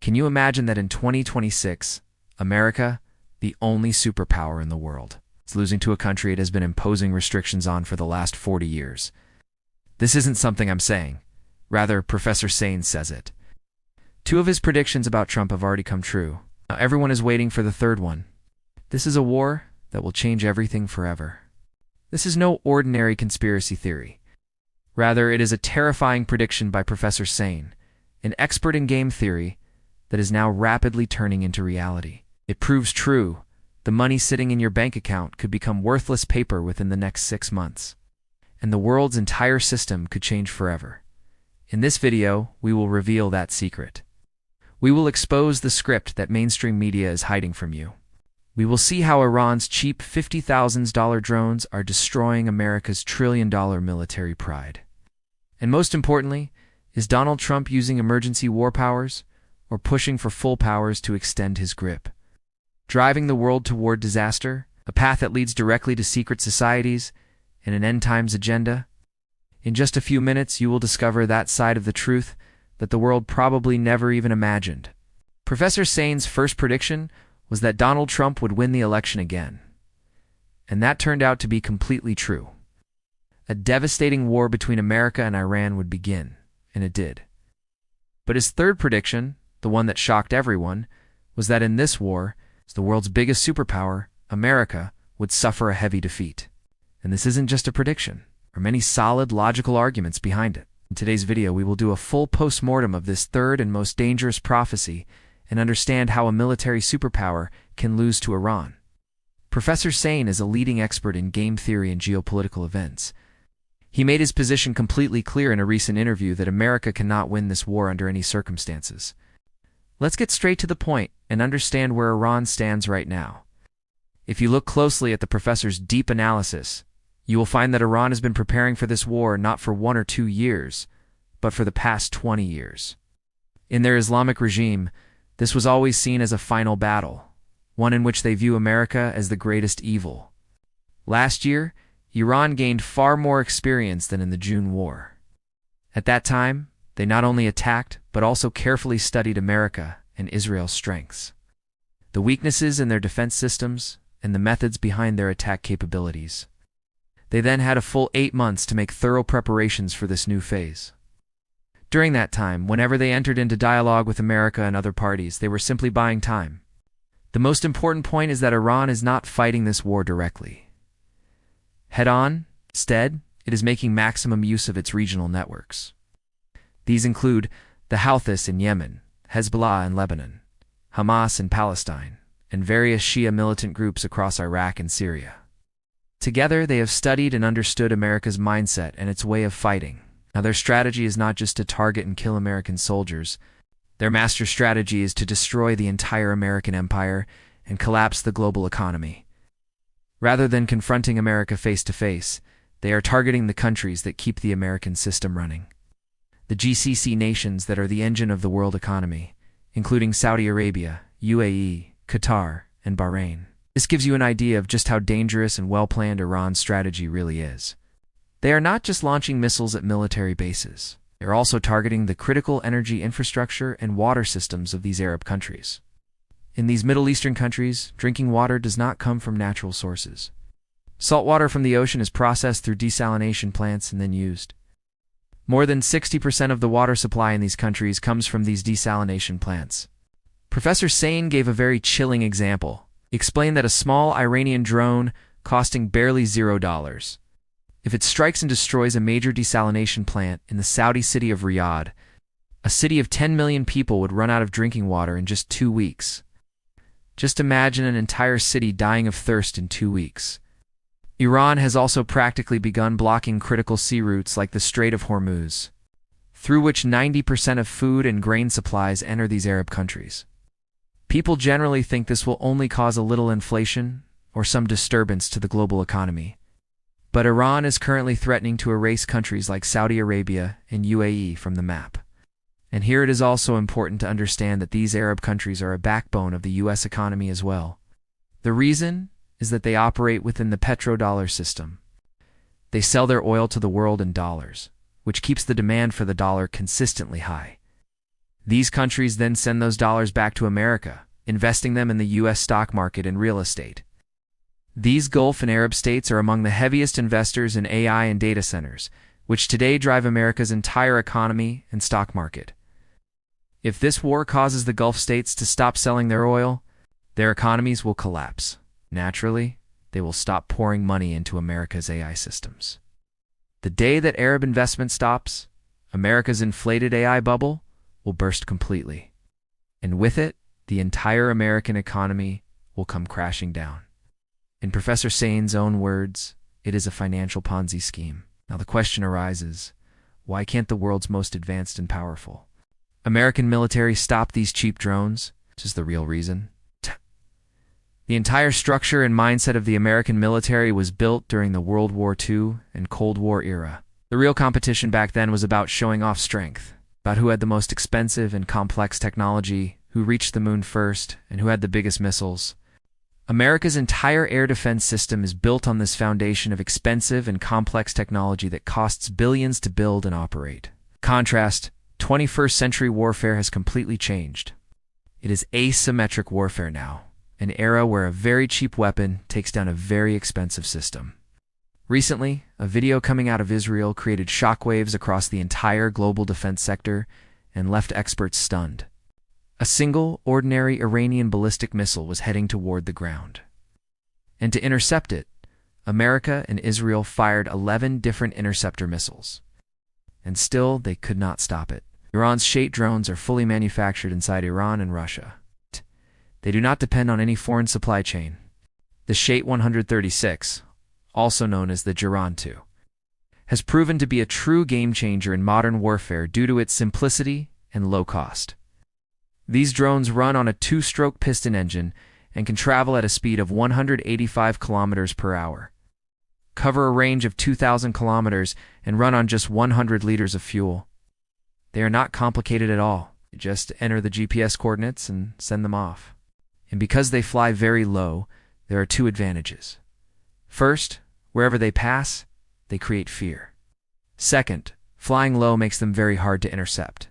Can you imagine that in 2026, America, the only superpower in the world, is losing to a country it has been imposing restrictions on for the last 40 years? This isn't something I'm saying. Rather, Professor Sain says it. Two of his predictions about Trump have already come true. Now everyone is waiting for the third one. This is a war that will change everything forever. This is no ordinary conspiracy theory. Rather, it is a terrifying prediction by Professor Sain, an expert in game theory that is now rapidly turning into reality. It proves true. The money sitting in your bank account could become worthless paper within the next 6 months, and the world's entire system could change forever. In this video, we will reveal that secret. We will expose the script that mainstream media is hiding from you. We will see how Iran's cheap $50,000 drones are destroying America's trillion-dollar military pride. And most importantly, is Donald Trump using emergency war powers or pushing for full powers to extend his grip? Driving the world toward disaster, a path that leads directly to secret societies and an end-times agenda? In just a few minutes, you will discover that side of the truth that the world probably never even imagined. Professor Sain's first prediction was that Donald Trump would win the election again. And that turned out to be completely true. A devastating war between America and Iran would begin, and it did. But his third prediction, the one that shocked everyone, was that in this war, as the world's biggest superpower, America, would suffer a heavy defeat. And this isn't just a prediction. There are many solid, logical arguments behind it. In today's video, we will do a full post-mortem of this third and most dangerous prophecy and understand how a military superpower can lose to Iran. Professor Sain is a leading expert in game theory and geopolitical events. He made his position completely clear in a recent interview that America cannot win this war under any circumstances. Let's get straight to the point and understand where Iran stands right now. If you look closely at the professor's deep analysis, you will find that Iran has been preparing for this war not for 1 or 2 years, but for the past 20 years. In their Islamic regime, this was always seen as a final battle, one in which they view America as the greatest evil. Last year, Iran gained far more experience than in the June War. At that time, they not only attacked, but also carefully studied America and Israel's strengths, the weaknesses in their defense systems, and the methods behind their attack capabilities. They then had a full 8 months to make thorough preparations for this new phase. During that time, whenever they entered into dialogue with America and other parties, they were simply buying time. The most important point is that Iran is not fighting this war directly. Head-on, instead, it is making maximum use of its regional networks. These include the Houthis in Yemen, Hezbollah in Lebanon, Hamas in Palestine, and various Shia militant groups across Iraq and Syria. Together, they have studied and understood America's mindset and its way of fighting. Now, their strategy is not just to target and kill American soldiers. Their master strategy is to destroy the entire American empire and collapse the global economy. Rather than confronting America face to face, they are targeting the countries that keep the American system running. The GCC nations that are the engine of the world economy, including Saudi Arabia, UAE, Qatar, and Bahrain. This gives you an idea of just how dangerous and well-planned Iran's strategy really is. They are not just launching missiles at military bases. They are also targeting the critical energy infrastructure and water systems of these Arab countries. In these Middle Eastern countries, drinking water does not come from natural sources. Salt water from the ocean is processed through desalination plants and then used. More than 60% of the water supply in these countries comes from these desalination plants. Professor Sain gave a very chilling example. He explained that a small Iranian drone costing barely $0, if it strikes and destroys a major desalination plant in the Saudi city of Riyadh, a city of 10 million people would run out of drinking water in just 2 weeks. Just imagine an entire city dying of thirst in 2 weeks. Iran has also practically begun blocking critical sea routes like the Strait of Hormuz, through which 90% of food and grain supplies enter these Arab countries. People generally think this will only cause a little inflation or some disturbance to the global economy. But Iran is currently threatening to erase countries like Saudi Arabia and UAE from the map. And here it is also important to understand that these Arab countries are a backbone of the US economy as well. The reason is that they operate within the petrodollar system. They sell their oil to the world in dollars, which keeps the demand for the dollar consistently high. These countries then send those dollars back to America, investing them in the U.S. stock market and real estate. These Gulf and Arab states are among the heaviest investors in AI and data centers, which today drive America's entire economy and stock market. If this war causes the Gulf states to stop selling their oil, their economies will collapse. Naturally, they will stop pouring money into America's AI systems. The day that Arab investment stops, America's inflated AI bubble will burst completely. And with it, the entire American economy will come crashing down. In Professor Sain's own words, it is a financial Ponzi scheme. Now the question arises, why can't the world's most advanced and powerful American military stop these cheap drones? Which is the real reason. The entire structure and mindset of the American military was built during the World War II and Cold War era. The real competition back then was about showing off strength, about who had the most expensive and complex technology, who reached the moon first, and who had the biggest missiles. America's entire air defense system is built on this foundation of expensive and complex technology that costs billions to build and operate. Contrast, 21st century warfare has completely changed. It is asymmetric warfare now, an era where a very cheap weapon takes down a very expensive system. Recently, a video coming out of Israel created shockwaves across the entire global defense sector and left experts stunned. A single, ordinary Iranian ballistic missile was heading toward the ground. And to intercept it, America and Israel fired 11 different interceptor missiles. And still, they could not stop it. Iran's Shape drones are fully manufactured inside Iran and Russia. They do not depend on any foreign supply chain. The Shape 136, also known as the Jiran 2, has proven to be a true game-changer in modern warfare due to its simplicity and low cost. These drones run on a two-stroke piston engine and can travel at a speed of 185 kilometers per hour, cover a range of 2,000 kilometers, and run on just 100 liters of fuel. They are not complicated at all. You just enter the GPS coordinates and send them off. And because they fly very low, there are two advantages. First, wherever they pass, they create fear. Second, flying low makes them very hard to intercept.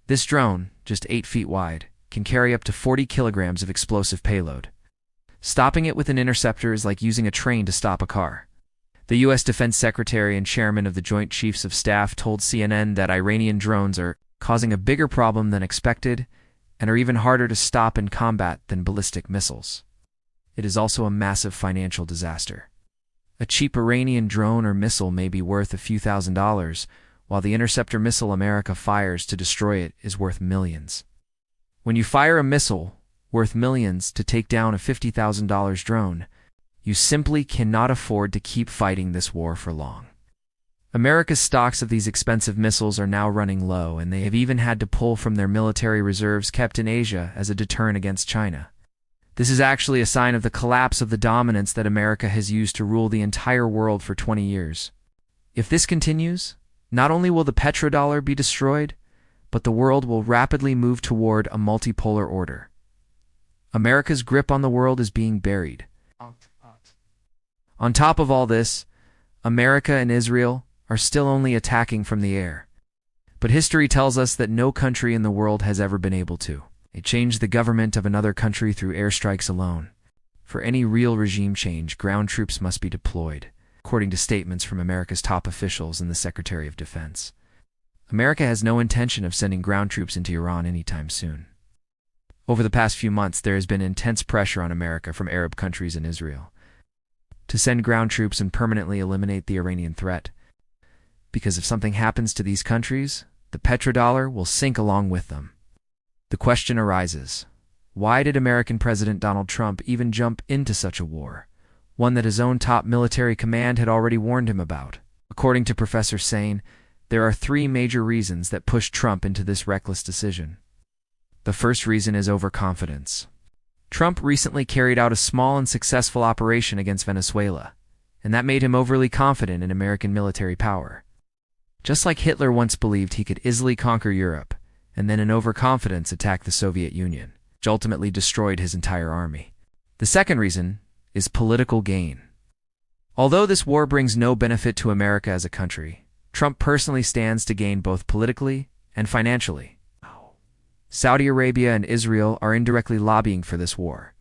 This drone, just 8 feet wide, can carry up to 40 kilograms of explosive payload. Stopping it with an interceptor is like using a train to stop a car. The U.S. Defense Secretary and Chairman of the Joint Chiefs of Staff told CNN that Iranian drones are causing a bigger problem than expected and are even harder to stop and combat than ballistic missiles. It is also a massive financial disaster. A cheap Iranian drone or missile may be worth a few $1,000s, while the interceptor missile America fires to destroy it is worth millions. When you fire a missile worth millions to take down a $50,000 drone, you simply cannot afford to keep fighting this war for long. America's stocks of these expensive missiles are now running low, and they have even had to pull from their military reserves kept in Asia as a deterrent against China. This is actually a sign of the collapse of the dominance that America has used to rule the entire world for 20 years. If this continues, not only will the petrodollar be destroyed, but the world will rapidly move toward a multipolar order. America's grip on the world is being buried. On top of all this, America and Israel are still only attacking from the air. But history tells us that no country in the world has ever been able to. It changed the government of another country through airstrikes alone. For any real regime change, ground troops must be deployed, according to statements from America's top officials and the Secretary of Defense. America has no intention of sending ground troops into Iran anytime soon. Over the past few months, there has been intense pressure on America from Arab countries and Israel to send ground troops and permanently eliminate the Iranian threat. Because if something happens to these countries, the petrodollar will sink along with them. The question arises, why did American President Donald Trump even jump into such a war, one that his own top military command had already warned him about? According to Professor Sain, there are 3 major reasons that pushed Trump into this reckless decision. The first reason is overconfidence. Trump recently carried out a small and successful operation against Venezuela, and that made him overly confident in American military power. Just like Hitler once believed he could easily conquer Europe, and then in overconfidence attack the Soviet Union, which ultimately destroyed his entire army. The second reason is political gain. Although this war brings no benefit to America as a country, Trump personally stands to gain both politically and financially. Saudi Arabia and Israel are indirectly lobbying for this war.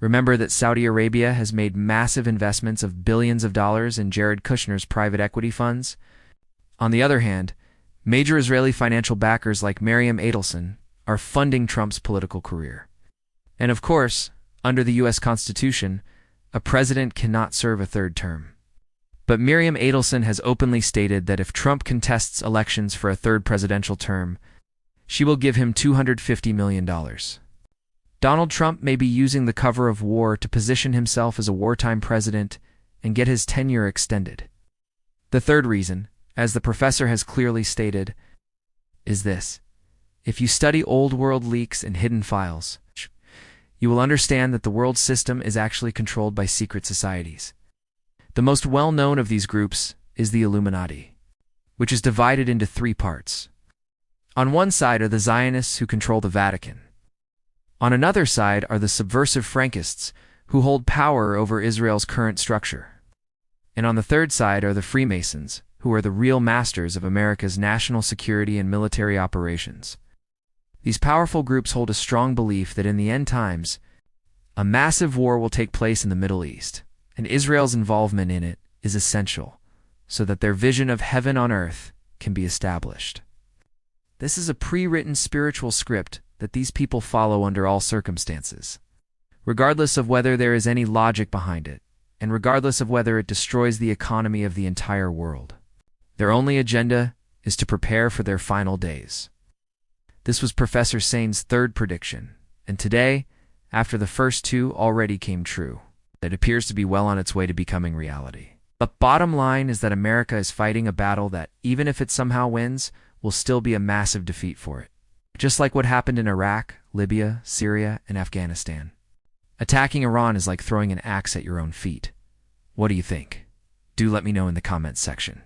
Remember that Saudi Arabia has made massive investments of billions of dollars in Jared Kushner's private equity funds. On the other hand, major Israeli financial backers like Miriam Adelson are funding Trump's political career. And of course, under the U.S. Constitution, a president cannot serve a third term. But Miriam Adelson has openly stated that if Trump contests elections for a third presidential term, she will give him $250 million. Donald Trump may be using the cover of war to position himself as a wartime president and get his tenure extended. The third reason, as the professor has clearly stated, is this. If you study old world leaks and hidden files, you will understand that the world system is actually controlled by secret societies. The most well-known of these groups is the Illuminati, which is divided into three parts. On one side are the Zionists who control the Vatican. On another side are the subversive Frankists who hold power over Israel's current structure. And on the third side are the Freemasons, who are the real masters of America's national security and military operations. These powerful groups hold a strong belief that in the end times, a massive war will take place in the Middle East, and Israel's involvement in it is essential so that their vision of heaven on earth can be established. This is a pre-written spiritual script that these people follow under all circumstances, regardless of whether there is any logic behind it, and regardless of whether it destroys the economy of the entire world. Their only agenda is to prepare for their final days. This was Professor Sain's third prediction, and today, after the first two already came true, it appears to be well on its way to becoming reality. But bottom line is that America is fighting a battle that, even if it somehow wins, will still be a massive defeat for it. Just like what happened in Iraq, Libya, Syria, and Afghanistan. Attacking Iran is like throwing an axe at your own feet. What do you think? Do let me know in the comments section.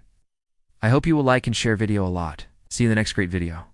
I hope you will like and share video a lot. See you in the next great video.